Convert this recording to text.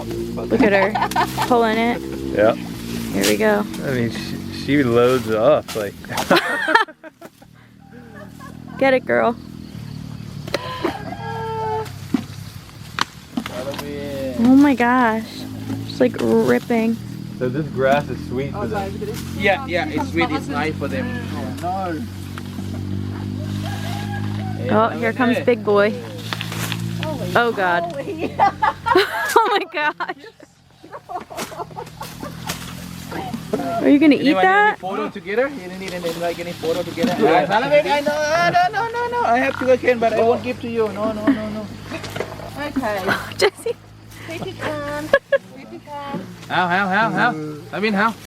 Look at her pulling it. Yeah. Here we go. I mean, she loads up like. Get it, girl. Oh my gosh. It's like ripping. So this grass is sweet for them. Yeah, it's sweet. It's nice for them. Oh, here comes big boy. Oh God. Oh my gosh. Are you gonna eat that? Photo together? You didn't need any photo together? No. I have sugar cane, but I won't give to you. No. Okay. Jesse. Take it on. Take it on. How? I mean, how?